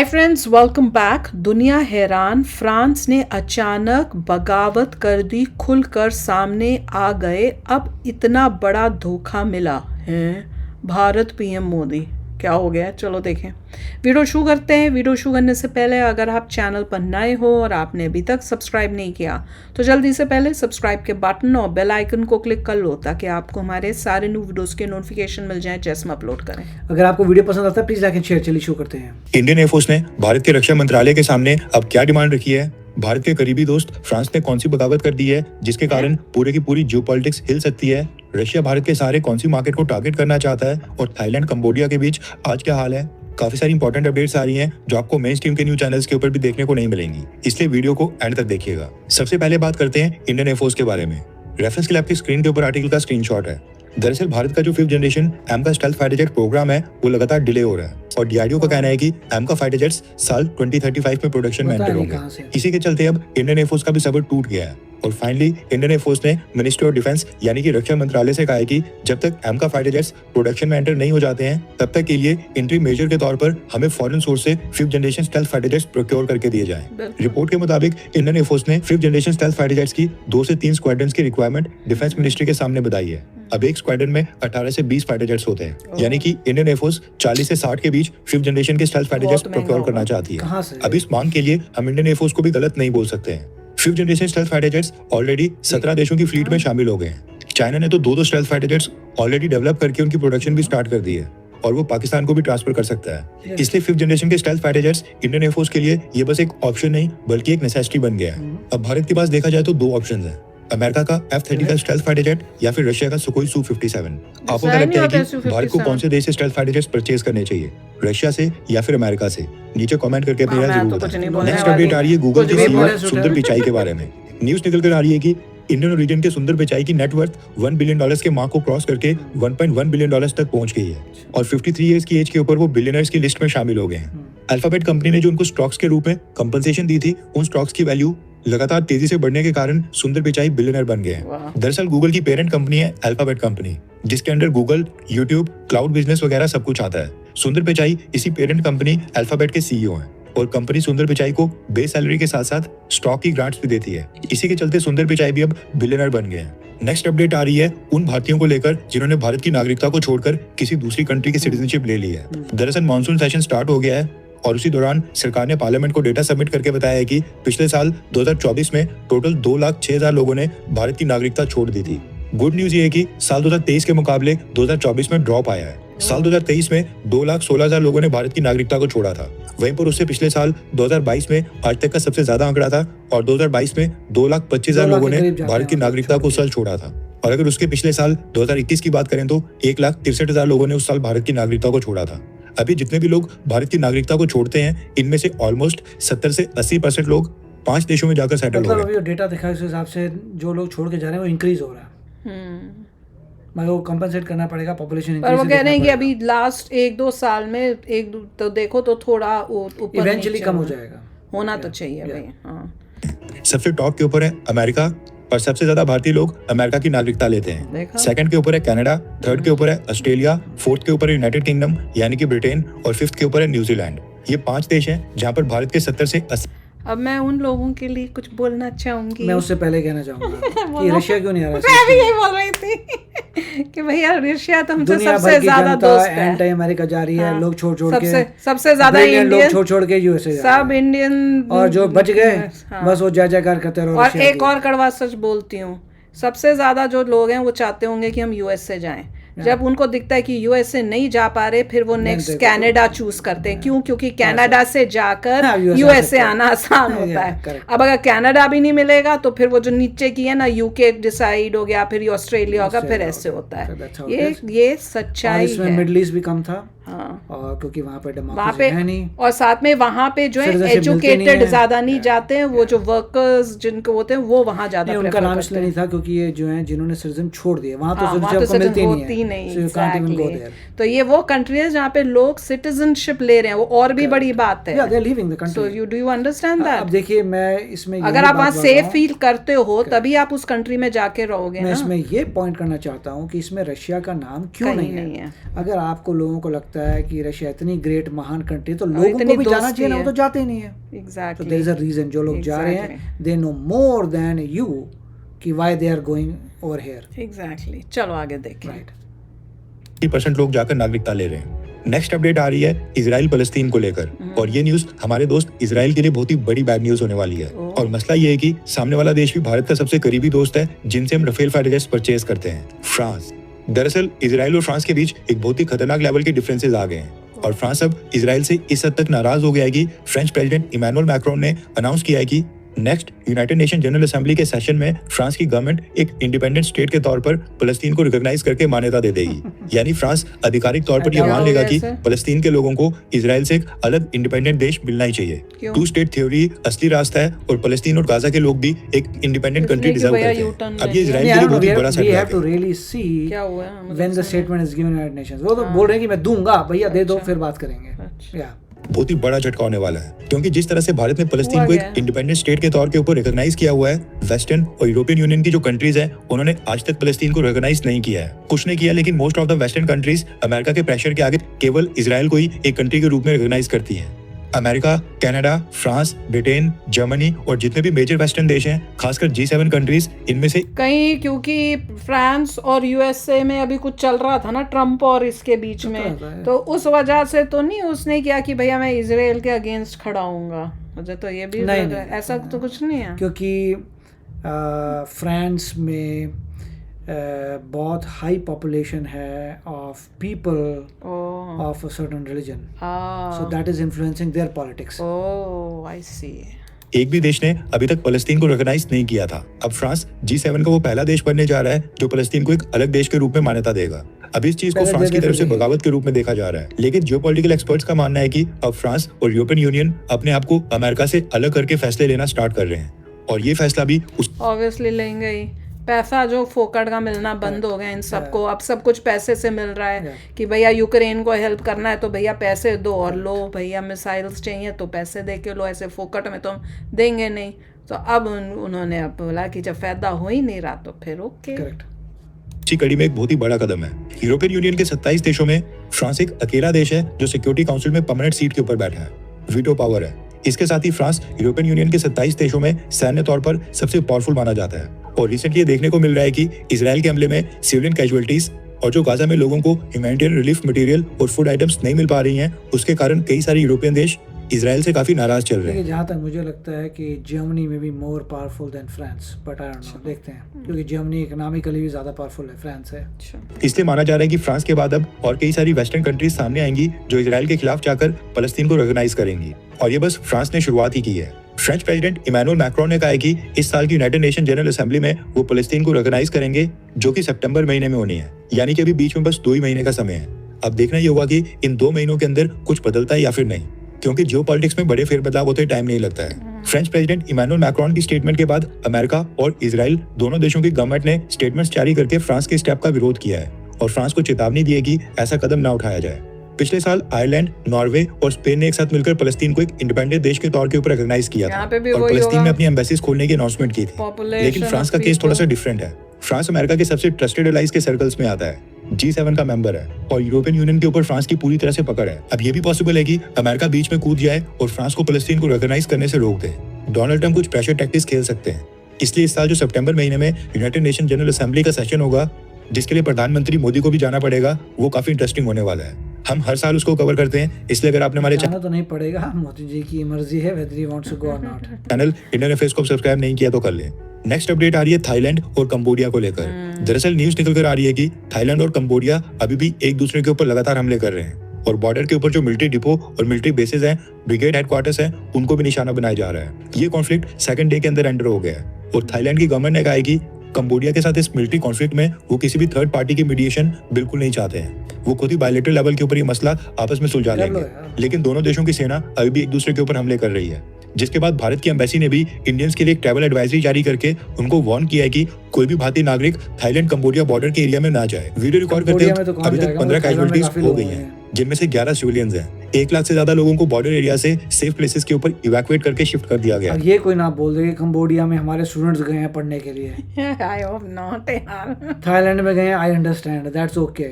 Hi friends, welcome back. दुनिया हैरान, France ने अचानक बगावत कर दी, खुलकर सामने आ गए। अब इतना बड़ा धोखा मिला है। भारत पीएम मोदी क्या हो गया, चलो देखें। वीडियो शुरू करते हैं। वीडियो शुरू करने से पहले अगर आप चैनल पर नए हो और आपने अभी तक सब्सक्राइब नहीं किया तो जल्दी से पहले सब्सक्राइब के बटन और बेल आइकन को क्लिक कर लो ताकि आपको हमारे सारे न्यू वीडियोस के नोटिफिकेशन मिल जाएं जैसे हम अपलोड करें। अगर आपको वीडियो पसंद आता है प्लीज लाइक एंड शेयर। चलिए शुरू करते हैं। इंडियन एयरफोर्स ने भारत के रक्षा मंत्रालय के सामने अब क्या डिमांड रखी है? भारत के करीबी दोस्त फ्रांस ने कौन सी बगावत कर दी है जिसके कारण पूरे की पूरी जियोपॉलिटिक्स हिल सकती है? रशिया भारत के सहारे कौन सी मार्केट को टारगेट करना चाहता है? और थाईलैंड कंबोडिया के बीच आज क्या हाल है? काफी सारी इंपॉर्टेंट अपडेट्स आ रही हैं जो आपको मेन स्ट्रीम के न्यूज चैनल्स के ऊपर भी देखने को नहीं मिलेंगी, इसलिए वीडियो को एंड तक देखिएगा। सबसे पहले बात करते हैं इंडियन एयरफोर्स के बारे में। रेफरेंस के लिए आपकी स्क्रीन के ऊपर आर्टिकल का स्क्रीनशॉट है। दरअसल भारत का जो 5th जनरेशन एम का स्टेल्थ फाइटर जेट प्रोग्राम है वो लगातार डिले हो रहा है और डीआरडीओ का कहना है कि एम का फाइटर जेट्स साल 2035 में प्रोडक्शन में एंटर होंगे। इसी के चलते अब इंडियन एयरफोर्स का भी सब्र टूट गया है और फाइनली इंडियन एयरफोर्स ने मिनिस्ट्री ऑफ डिफेंस यानी कि रक्षा मंत्रालय से कहा है कि जब तक एम का फाइटर जेट्स प्रोडक्शन में एंटर नहीं हो जाते हैं तब तक के लिए इंट्री मेजर के तौर पर हमें फॉरेन सोर्स से 5th generation stealth fighter jets procure करके दिए जाएं। रिपोर्ट के मुताबिक इंडियन एयरफोर्स ने 5th generation stealth fighter jets की 2 से 3 स्क्वाड्रन्स की रिक्वायरमेंट डिफेंस मिनिस्ट्री के सामने बताई है। अब एक स्क्वाड्रन में 18 से 20 फाइटर जेट्स होते हैं, यानी कि इंडियन एयरफोर्स 40 से 60 के बीच 5th जनरेशन के स्टेल्थ फाइटर जेट्स प्रोक्योर करना चाहती है। अब इस मांग के लिए हम इंडियन एयरफोर्स को भी गलत नहीं बोल सकते हैं। 5th generation stealth fighter jets already 17 देशों की फ्लीट में शामिल हो गए हैं। चाइना ने तो 2 stealth fighter jets already develop करके उनकी प्रोडक्शन भी स्टार्ट कर दी है और वो पाकिस्तान को भी ट्रांसफर कर सकता है। इसलिए 5th जनरेशन के stealth fighter jets Indian air force के लिए ये बस एक ऑप्शन नहीं बल्कि एक नेसेसिटी बन गया है। अब भारत के पास देखा जाए तो 2 ऑप्शन है, अमेरिका का F-35 स्टेल्थ फाइटर जेट या फिर रशिया का सुखोई Su-57। आपको क्या लगता है कि भारत को कौन से देश से स्टेल्थ फाइटर जेट्स परचेज करने चाहिए, रशिया से या फिर अमेरिका से? नीचे कमेंट करके अपनी राय जरूर बताएं। नेक्स्ट अपडेट आ रही है गूगल के सीईओ सुंदर पिचाई के बारे में। न्यूज निकल कर आ रही है कि इंडियन ओरिजिन के सुंदर पिचाई की नेटवर्थ $1 बिलियन के मार्क को क्रॉस करके $1.1 बिलियन तक पहुंच गई है और 53 इयर्स की एज के ऊपर वो बिलियनर्स की लिस्ट में शामिल हो गए हैं। अल्फाबेट कंपनी ने जो उनको स्टॉक्स के रूप में कंपनसेशन दी थी, उन स्टॉक्स की वैल्यू लगातार तेजी से बढ़ने के कारण सुंदर पिचाई बिलियनर बन गए हैं। दरअसल गूगल की पेरेंट कंपनी है अल्फाबेट कंपनी, जिसके under Google, YouTube, cloud business वगैरह सब कुछ आता है। सुंदर पिचाई इसी पेरेंट कंपनी अल्फाबेट के सीईओ हैं और कंपनी सुंदर पिचाई को बेस सैलरी के साथ साथ स्टॉक की ग्रांट्स भी देती है। इसी के चलते सुंदर पिचाई भी अब बिलियनर बन गए हैं। नेक्स्ट अपडेट आ रही है उन भारतीयों को लेकर जिन्होंने भारत की नागरिकता को छोड़कर किसी दूसरी कंट्री की सिटीजनशिप ले ली है। दरअसल मॉनसून सेशन स्टार्ट हो गया है और उसी दौरान सरकार ने पार्लियामेंट को डेटा सबमिट करके बताया है कि पिछले साल 2024 में टोटल 2,06,000 लोगों ने भारत की नागरिकता छोड़ दी थी। गुड न्यूज ये है कि साल 2023 के मुकाबले 2024 में ड्रॉप आया है। साल 2023 में 2,16,000 लोगों ने भारत की नागरिकता को छोड़ा था, वहीं पर उससे पिछले साल 2022 में आज तक का सबसे ज्यादा आंकड़ा था और 2022 में 2,25,000 लोगों ने भारत की नागरिकता को उस छोड़ा था। और अगर उसके पिछले साल 2021 की बात करें तो 1,63,000 लोगों ने उस साल भारत की नागरिकता को छोड़ा था। अभी जितने भी लोग भारत की नागरिकता को छोड़ते हैं इनमें से ऑलमोस्ट 70 से 80% लोग 5 देशों में जाकर सेटल हो गए। अभी डेटा दिखा इस हिसाब से जो लोग छोड़ के जा रहे हैं वो इंक्रीज हो रहा है। मगर वो कंपनसेट करना पड़ेगा पॉपुलेशन पर वो कह रहे हैं कि अभी लास्ट 1-2 साल में तो देखो तो थोड़ा ऊपर इवेंचुअली कम हो जाएगा, होना तो चाहिए भाई। हाँ, सबसे टॉप के ऊपर है अमेरिका और सबसे ज्यादा भारतीय लोग अमेरिका की नागरिकता लेते हैं। सेकंड के ऊपर है कनाडा, थर्ड के ऊपर है ऑस्ट्रेलिया, फोर्थ के ऊपर है यूनाइटेड किंगडम यानी कि ब्रिटेन और 5th के ऊपर है न्यूजीलैंड। ये 5 देश हैं जहां पर भारत के 70 से 80। अब मैं उन लोगों के लिए कुछ बोलना चाहूंगी। मैं उससे पहले कहना चाहूंगा कि रशिया क्यों नहीं आ रहा है। मैं भी यही बोल रही थी कि भैया रशिया तो हमसे सबसे ज्यादा दोस्त है। एंटी अमेरिका जा रही है। हाँ, लोग छोड़ के सबसे ज्यादा इंडियन लोग छोड़ के यूएसए सब इंडियन और जो बच गए बस वो जय जयकार करते रहो। और एक और कड़वा सच बोलती हूँ, सबसे ज्यादा जो लोग हैं वो चाहते होंगे कि हम यूएसए जाएं। जब उनको दिखता है कि यूएसए नहीं जा पा रहे फिर वो नेक्स्ट कनाडा चूज करते हैं। क्यों? क्योंकि कनाडा से जाकर यूएसए आना आसान होता है। अब अगर कनाडा भी नहीं मिलेगा तो फिर वो जो नीचे की है ना, यूके डिसाइड हो गया, फिर ऑस्ट्रेलिया होगा, फिर ऐसे होता है। ये सच्चाई है। मिडिल ईस्ट भी कम था। हाँ, और क्योंकि वहाँ पे है नहीं, और साथ में वहाँ पे जो है एजुकेटेड ज्यादा नहीं जाते हैं, वो जो वर्कर्स जिनको होते हैं वो वहाँ ज्यादा उनका नाम इसलिए नहीं था क्योंकि ये जो है जिन्होंने सिटीजन छोड़ दिए वहाँ तो सिटीजनशिप मिलती नहीं। तो ये वो कंट्री है जहाँ पे लोग सिटीजनशिप ले रहे हैं, वो और भी बड़ी बात है। So you do you understand that? अब देखिए मैं इसमें अगर आप वहाँ सेफ फील करते हो तभी आप उस कंट्री में जाके रहोगे। मैं इसमें ये पॉइंट करना चाहता हूँ कि इसमें रशिया का नाम क्यों नहीं है। अगर आपको लोगों को लगता है कि रशिया इतनी ग्रेट महान कंट्री तो और लोगों इतनी को भी जाना दोस्ती चाहिए ना, वो है। तो जाते ही नहीं है. So exactly there is a reason जो लोग जा रहे हैं, they know more than you कि why they are going over here. Exactly. चलो आगे देखें. Right. 30% लोग जाकर नागरिकता ले रहे हैं. नेक्स्ट अपडेट आ रही है इजराइल फलस्तीन को लेकर, और ये न्यूज हमारे दोस्त इजराइल के लिए बहुत ही बड़ी बैड न्यूज होने वाली है. और मसला ये है कि सामने वाला देश भी भारत का सबसे करीबी दोस्त है जिनसे हम राफेल फाइटर जेट्स परचेज करते हैं, फ्रांस. दरअसल इजराइल और फ्रांस के बीच एक बहुत ही खतरनाक लेवल के डिफरेंसेस आ गए हैं, और फ्रांस अब इजराइल से इस हद तक नाराज हो गया है कि फ्रेंच प्रेसिडेंट इमैनुअल मैक्रोन ने अनाउंस किया है कि next United nation general assembly के सेशन में फ्रांस की गवर्नमेंट एक इंडिपेंडेंट स्टेट के तौर पर फलस्तीन को रिकॉग्नाइज करके मान्यता दे देगी. यानी फ्रांस आधिकारिक तौर पर यह मान लेगा कि फलस्तीन के लोगों को इजराइल से एक अलग इंडिपेंडेंट देश मिलना ही चाहिए. टू स्टेट थ्योरी असली रास्ता है, और फलस्तीन और गाजा के लोग भी एक इंडिपेंडेंट कंट्री डिजर्व करते हैं. अब ये इजराइल के लिए बहुत ही बड़ा We have to सेटबैक है. really see क्या हुआ? when the statement is given United Nations. वो तो बोल रहे हैं कि मैं दूंगा भैया, दे दो फिर बात करेंगे. अच्छा. Yeah. बहुत ही बड़ा झटका होने वाला है, क्योंकि जिस तरह से भारत ने फलस्तीन हुआ को क्या? एक इंडिपेंडेंट स्टेट के तौर के ऊपर रिकॉग्नाइज किया हुआ है, वेस्टर्न और यूरोपियन यूनियन की जो कंट्रीज हैं उन्होंने आज तक फलस्तीन को रिकॉग्नाइज नहीं किया है. कुछ नहीं किया, लेकिन most of the western countries America के प्रेशर के आगे केवल इजराइल को ही एक कंट्री के रूप में रिकॉग्नाइज करती हैं. America, Canada, France, Britain, Germany और जितने भी मेजर वेस्टर्न देश हैं, खासकर G7 कंट्रीज, इनमें से कहीं क्योंकि फ्रांस और यूएसए में अभी कुछ चल रहा था ना, ट्रम्प और इसके बीच में, तो उस वजह से तो नहीं उसने किया कि भैया मैं इजराइल के अगेंस्ट खड़ा हूँगा. मुझे तो ये भी नहीं, लग रहा है, ऐसा तो कुछ नहीं है. क्योंकि फ्रांस में बहुत हाई पॉपुलेशन है of people oh of a certain religion, हाँ. So that is influencing their politics. Oh I see. एक भी देश ने अभी तक फलस्तीन को रिकॉग्नाइज नहीं किया था. अब फ्रांस G7 का वो पहला देश बनने जा रहा है जो फलस्तीन को एक अलग देश के रूप में मान्यता देगा. अब इस चीज को फ्रांस की तरफ से बगावत के रूप में देखा जा रहा है, लेकिन जियोपॉलिटिकल एक्सपर्ट्स का मानना है कि अब फ्रांस और यूरोपियन यूनियन अपने आप को अमेरिका से अलग करके फैसले लेना स्टार्ट कर रहे हैं, और ये फैसला भी उस ऑब्वियसली लेंगे ही. पैसा जो फोकट का मिलना बंद हो गया इन सबको, अब सब कुछ पैसे से मिल रहा है कि भैया यूक्रेन को हेल्प करना है तो भैया पैसे दो, और लो भैया मिसाइल्स चाहिए तो पैसे दे के लो, ऐसे फोकट में तो हम देंगे नहीं. तो अब उन्होंने अब बोला कि जब फायदा हो ही नहीं रहा तो फिर ओके. करेक्ट. इसी कड़ी में एक बहुत ही बड़ा कदम है. यूरोपियन यूनियन के 27 देशों में फ्रांस एक अकेला देश है जो सिक्योरिटी काउंसिल में परमानेंट सीट के ऊपर बैठा है, वीटो पावर है. इसके साथ ही फ्रांस यूरोपियन यूनियन के 27 देशों में सैन्य तौर पर सबसे पावरफुल माना जाता है. और रिसेंटली ये देखने को मिल रहा है कि इजराइल के हमले में सिविलियन कैजुअलिटीज और जो गाजा में लोगों को ह्यूमैनिटेरियन रिलीफ मटेरियल और फूड आइटम्स नहीं मिल पा रही हैं, उसके कारण कई सारे यूरोपियन देश इजराइल से काफी नाराज चल रहे हैं. देखिए जहाँ तक मुझे लगता है कि जर्मनी में भी more powerful than France, but I don't know, देखते हैं, क्योंकि जर्मनी इकोनॉमिकली भी ज्यादा पावरफुल है फ्रांस से. इसलिए माना जा रहा है कि फ्रांस के बाद अब और कई सारी वेस्टर्न कंट्रीज सामने आएंगी जो इजराइल के खिलाफ जाकर फलस्तीन को रिकॉग्नाइज करेंगी, और ये बस फ्रांस ने शुरुआत ही की है. फ्रेंच प्रेसिडेंट इमैनुअल मैक्रोन ने कहा है कि इस साल की यूनाइटेड नेशन जनरल असेंबली में वो फलस्तीन को रिकॉग्नाइज करेंगे, जो कि सितंबर महीने में होनी है. यानी कि अभी बीच में बस 2 ही महीने का समय है. अब देखना ये होगा कि इन 2 महीनों के अंदर कुछ बदलता है या फिर नहीं, क्योंकि जियोपॉलिटिक्स में बड़े फेरबदलाव होते टाइम नहीं लगता है. फ्रेंच प्रेसिडेंट इमैनुअल मैक्रोन की स्टेटमेंट के बाद अमेरिका और इजराइल दोनों देशों की गवर्नमेंट ने स्टेटमेंट्स जारी करके फ्रांस के स्टेप का विरोध किया है, और फ्रांस को चेतावनी दी है कि ऐसा कदम न उठाया जाए. पिछले साल आयरलैंड, नॉर्वे और स्पेन ने एक साथ मिलकर फलस्तीन को एक इंडिपेंडेंट देश के तौर के ऊपर रिकॉग्नाइज किया था, और फलस्तीन में अपनी एम्बेसीज खोलने की अनाउंसमेंट की थी. लेकिन फ्रांस का केस थोड़ा सा डिफरेंट है. फ्रांस अमेरिका के सबसे ट्रस्टेड एलाइज के सर्कल्स में आता है, G7 का मेंबर है, और यूरोपियन यूनियन के ऊपर फ्रांस की पूरी तरह से पकड़ है. अब ये भी पॉसिबल है कि अमेरिका बीच में कूद जाए और फ्रांस को फलस्तीन को रिकॉग्नाइज करने से रोक दे. डोनाल्ड ट्रम्प कुछ प्रेशर टैक्टिक्स खेल सकते हैं. इसलिए इस साल जो सितंबर महीने में यूनाइटेड नेशन जनरल असेंबली का सेशन होगा, जिसके लिए प्रधानमंत्री मोदी को भी जाना पड़ेगा, वो काफी इंटरेस्टिंग होने वाला है. हम हर साल उसको कवर करते हैं, इसलिए अगर आपने हमारे जाना तो नहीं पड़ेगा, मोदी जी की मर्जी है whether he wants to go or not. Channel Indian affairs को सब्सक्राइब नहीं किया तो कर लें. नेक्स्ट अपडेट आ रही है थाईलैंड और कंबोडिया को लेकर. दरअसल न्यूज निकल कर आ रही है कि थाईलैंड और कंबोडिया अभी भी एक दूसरे के ऊपर लगातार हमले कर रहे हैं, और बॉर्डर के ऊपर जो मिलिट्री डिपो और मिलिट्री बेसेस हैं, ब्रिगेड हेडक्वार्टर्स हैं, उनको भी निशाना बनाया जा रहा है. ये कॉन्फ्लिक्ट सेकंड डे के अंदर एंटर हो गया है, और थाईलैंड की गवर्नमेंट ने कहा है कि कंबोडिया के साथ इस मिलिट्री कॉन्फ्लिक्ट में वो किसी भी थर्ड पार्टी की मीडिएशन बिल्कुल नहीं चाहते हैं. वो खुद ही बायलैटरल लेवल के ऊपर ये मसला आपस में सुलझा लेंगे. लेकिन दोनों देशों की सेना अभी भी एक दूसरे के ऊपर हमले कर रही है, जिसके बाद भारत की एम्बेसी ने भी इंडियंस के लिए एक ट्रैवल एडवाइजरी जारी करके उनको वार्न किया है कि कोई भी भारतीय नागरिक थाईलैंड कंबोडिया बॉर्डर के एरिया में ना जाए. वीडियो रिकॉर्ड करते वक्त अभी तक 15 कैजुअलिटीज हो गई हैं, जिनमें से 11 सिविलियंस हैं. 1 लाख से ज्यादा लोगों को बॉर्डर एरिया से सेफ प्लेसेस के ऊपर इवैक्यूएट करके शिफ्ट कर दिया गया. ये कोई ना बोल दे कि कंबोडिया में हमारे स्टूडेंट्स गए हैं पढ़ने के लिए. आई होप नॉट यार. थाईलैंड में गए हैं, आई अंडरस्टैंड, दैट्स ओके,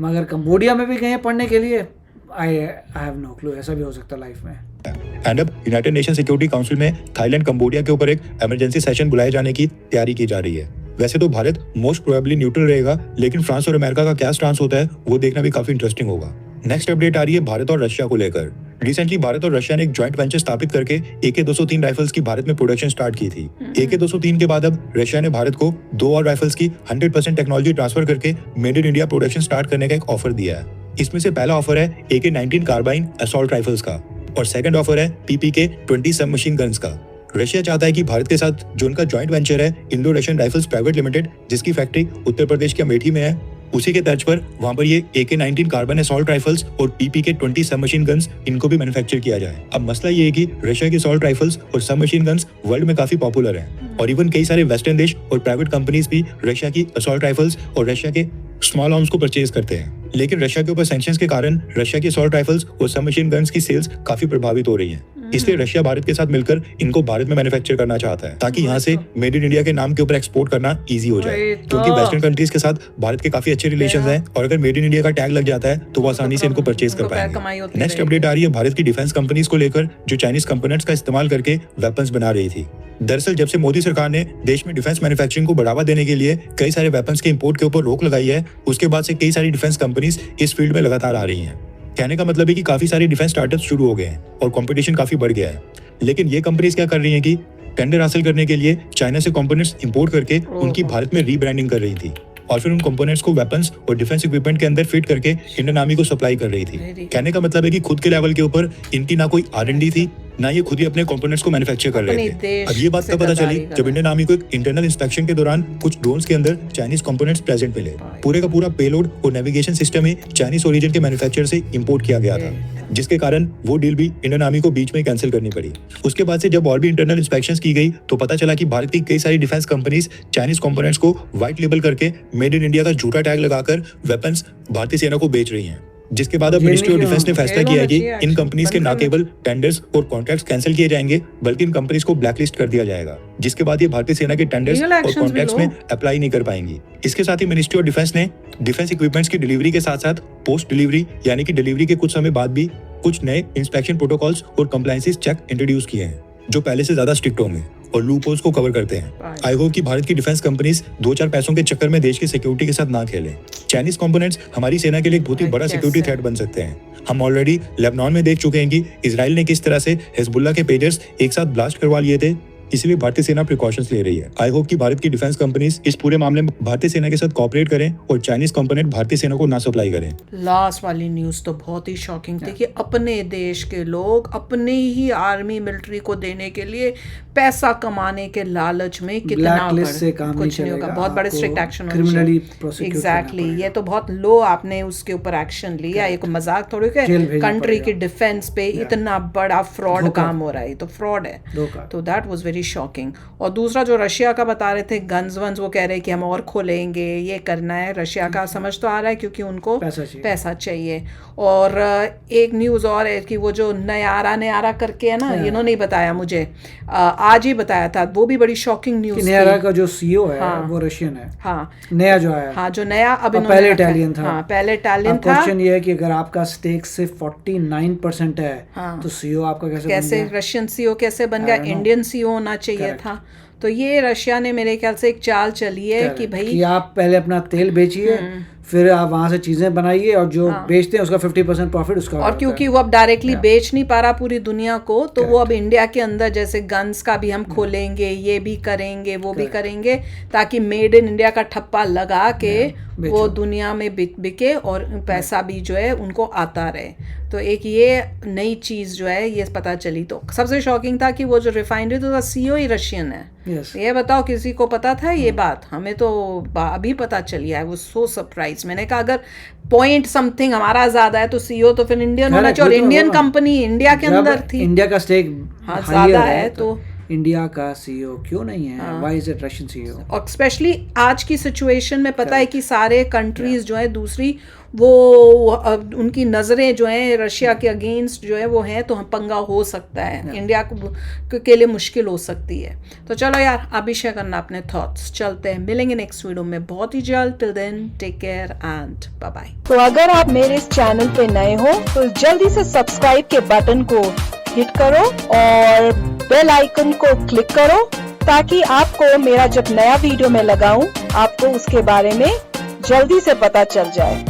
मगर कंबोडिया में भी गए हैं पढ़ने के लिए, आई हैव नो क्लू, ऐसा भी हो सकता है लाइफ में। एंड अब यूनाइटेड नेशन सिक्योरिटी काउंसिल में थाईलैंड कंबोडिया के ऊपर एक इमरजेंसी सेशन बुलाए जाने की तैयारी की जा रही है। वैसे तो भारत मोस्ट प्रोबेबली न्यूट्रल रहेगा, लेकिन फ्रांस और अमेरिका का क्या स्टांस होता है वो देखना भी काफी इंटरेस्टिंग होगा। नेक्स्ट अपडेट आ रही है भारत और रशिया को लेकर। रिसेंटली भारत और रशिया ने एक जॉइंट वेंचर स्थापित करके AK-203 राइफल्स की भारत में प्रोडक्शन स्टार्ट की थी। AK-203 के बाद अब रशिया ने भारत को 2 और राइफल्स की 100% टेक्नोलॉजी ट्रांसफर करके made in India production start करने का एक ऑफर दिया है। इसमें से पहला ऑफर है AK-19 कार्बाइन असॉल्ट राइफल्स का और सेकंड ऑफर है PPK-20 सब मशीन गन्स का। रशिया चाहता है कि भारत के साथ जो उनका जॉइंट वेंचर है Indo Russian rifles private limited, जिसकी फैक्ट्री उत्तर प्रदेश के अमेठी में है, उसी के तर्ज पर वहां पर ये AK-19 कार्बन असॉल्ट राइफल्स और PPK-20 सब मशीन गन्स इनको भी मैन्युफैक्चर किया जाए। अब मसला ये है कि रशिया की असॉल्ट राइफल्स और सब मशीन गन्स वर्ल्ड में काफी पॉपुलर हैं और इवन कई सारे वेस्टर्न देश और प्राइवेट कंपनीज भी रशिया की असॉल्ट राइफल्स और रशिया के स्मॉल आर्म्स को परचेज करते हैं। लेकिन रशिया के ऊपर सैंक्शंस के कारण रशिया की असॉल्ट राइफल्स और सब मशीन गन्स की सेल्स काफी प्रभावित हो रही हैं। इसलिए रशिया भारत के साथ मिलकर इनको भारत में मैन्युफैक्चर करना चाहता है ताकि यहाँ से मेड इन इंडिया के नाम के ऊपर एक्सपोर्ट करना इजी हो जाए, क्योंकि वेस्टर्न कंट्रीज के साथ भारत के काफी अच्छे रिलेशंस हैं और अगर मेड इन इंडिया का टैग लग जाता है तो वो आसानी से इनको परचेज कर पाएंगे। नेक्स्ट अपडेट आ रही है भारत की डिफेंस कंपनीज को लेकर जो चाइनीज कंपोनेंट्स का इस्तेमाल करके वेपन्स बना रही थी। दरअसल जब से मोदी सरकार ने देश में डिफेंस मैन्युफैक्चरिंग को बढ़ावा देने के लिए कई सारे वेपन्स के इंपोर्ट के ऊपर रोक लगाई है, उसके बाद से कई सारी डिफेंस कंपनीज इस फील्ड में लगातार आ रही हैं। कहने का मतलब है कि काफी सारे डिफेंस स्टार्टअप शुरू हो गए हैं और कंपटीशन काफी बढ़ गया है। लेकिन ये कंपनीज क्या कर रही हैं कि टेंडर हासिल करने के लिए चाइना से कंपोनेंट्स इंपोर्ट करके उनकी भारत में रीब्रांडिंग कर रही थी और फिर उन कंपोनेंट्स को वेपन्स और डिफेंस इक्विपमेंट के अंदर फिट करके इंडियन आर्मी को सप्लाई कर रही थी। कहने का मतलब है कि खुद के लेवल के ऊपर इनकी ना कोई R&D थी, ना ये खुद ही अपने कंपोनेंट्स को मैन्युफैक्चर कर रहे थे। अब ये बात कब पता चली जब इंडियन आर्मी को एक इंटरनल इंस्पेक्शन के दौरान कुछ ड्रोन्स के अंदर चाइनीज कंपोनेंट्स प्रेजेंट मिले। पूरे का पूरा पेलोड और नेविगेशन सिस्टम ही चाइनीज ओरिजिन के मैन्युफैक्चरर से इंपोर्ट किया गया था, जिसके कारण वो डील भी इंडियन आर्मी को बीच में कैंसिल करनी पड़ी। उसके बाद से जब और भी इंटरनल इंस्पेक्शंस की गई तो पता चला कि भारत की कई सारी डिफेंस कंपनीज चाइनीज कंपोनेंट्स को व्हाइट लेबल करके मेड इन इंडिया का झूठा टैग लगाकर वेपन्स भारतीय सेना को बेच रही हैं। जिसके बाद अब मिनिस्ट्री ऑफ डिफेंस ने फैसला किया है कि इन कंपनीज के ना केवल टेंडर्स और कॉन्ट्रैक्ट्स कैंसिल किए जाएंगे बल्कि इन कंपनीज को ब्लैकलिस्ट कर दिया जाएगा, जिसके बाद ये भारतीय सेना के टेंडर्स और कॉन्ट्रैक्ट्स में अप्लाई नहीं कर पाएंगी। इसके साथ ही मिनिस्ट्री ऑफ डिफेंस ने डिफेंस इक्विपमेंट्स की डिलीवरी के साथ साथ पोस्ट डिलीवरी यानी कि डिलीवरी के कुछ समय बाद भी कुछ नए इंस्पेक्शन प्रोटोकॉल्स और कंप्लायंसेस चेक इंट्रोड्यूस किए हैं जो पहले से ज्यादा स्ट्रिक्ट होंगे और लूपहोल्स को कवर करते हैं। आई होप कि भारत की डिफेंस कंपनीज 2-4 पैसों के चक्कर में देश की सिक्योरिटी के साथ ना खेलें। चाइनीज कंपोनेंट्स हमारी सेना के लिए एक बहुत ही बड़ा सिक्योरिटी थ्रेट बन सकते हैं। हम ऑलरेडी लेबनान में देख चुके हैं कि इजराइल ने किस तरह से हिजबुल्लाह के पेजर्स एक साथ ब्लास्ट करवा लिए थे, इसलिए भारतीय सेना प्रिकॉशंस ले रही है। आई होप कि भारत की डिफेंस कंपनीज इस पूरे मामले में भारतीय सेना के साथ कोऑपरेट करें और चाइनीज कंपोनेंट भारतीय सेना को ना सप्लाई करें। लास्ट वाली न्यूज तो बहुत ही शॉकिंग थी कि अपने देश के लोग अपने ही आर्मी मिलिट्री को देने के लिए पैसा कमाने के लालच में कितना कुछ नहीं होगा, बहुत बड़े स्ट्रिक्ट एक्शन होंगे। एग्जैक्टली, ये तो बहुत लो आपने उसके ऊपर एक्शन लिया, एक मजाक थोड़ी के कंट्री की डिफेंस पे इतना बड़ा फ्रॉड काम हो रहा है, तो फ्रॉड है। तो दैट वाज वेरी शॉकिंग। और दूसरा जो रशिया का बता रहे थे गन्स वन्स, वो कह रहे हैं कि हम और खोलेंगे, ये करना है। रशिया का समझ तो आ रहा है क्योंकि उनको पैसा चाहिए। और एक न्यूज़ और है कि वो जो नयारा करके है ना, इन्होंने नहीं बताया मुझे, आज ही बताया था, वो भी बड़ी शॉकिंग न्यूज़। नयारा का जो CEO है वो रशियन है। हाँ, नया जो है, हाँ जो नया अब पहले इटालियन था। हाँ, पहले इटालियन था। क्वेश्चन ये है कि अगर आपका स्टेक से 49% है तो CEO आपका कैसे रशियन CEO कैसे बन गया? इंडियन CEO होना चाहिए था। तो ये रशिया ने मेरे ख्याल से एक चाल चली है कि भाई कि आप पहले अपना तेल बेचिए, फिर आप वहां से चीजें बनाइए और जो बेचते हैं उसका 50% प्रॉफिट उसका। और क्योंकि वो अब डायरेक्टली बेच नहीं पा रहा पूरी दुनिया को, तो वो अब इंडिया के अंदर जैसे गन्स का भी हम खोलेंगे, ये भी करेंगे, वो भी करेंगे, ताकि मेड इन इंडिया का ठप्पा लगा के वो दुनिया में बिके और पैसा भी जो है उनको आता रहे। तो एक ये नई चीज़ जो है ये पता चली। तो सबसे शॉकिंग था कि वो जो रिफाइनरी तो उसका CEO ही रशियन है। ये बताओ किसी को पता था ये बात? हमें तो अभी पता चली है। वो सो सरप्राइज। मैंने कहा अगर पॉइंट समथिंग हमारा ज्यादा है तो CEO तो फिर इंडियन होना चाहिए, और इंडियन कंपनी इंडिया के अंदर थी, इंडिया का स्टेक हाँ ज्यादा है तो इंडिया का सीईओ क्यों नहीं है? Why is it Russian CEO? और स्पेशली आज की सिचुएशन में पता है कि सारे कंट्रीज जो है दूसरी वो उनकी नज़रें जो हैं रशिया के अगेंस्ट जो है वो हैं, तो हम पंगा हो सकता है, इंडिया को के लिए मुश्किल हो सकती है। तो चलो यार, आप भी शेयर करना अपने थॉट्स। चलते हैं, मिलेंगे नेक्स्ट वीडियो में बहुत ही जल्द। Till then take care and bye bye. तो अगर आप मेरे इस चैनल पे नए हो तो जल्दी से सब्सक्राइब के बटन को हिट करो और बेल आइकन को क्लिक करो, ताकि आपको मेरा जब नया वीडियो मैं लगाऊं आपको उसके बारे में जल्दी से पता चल जाए।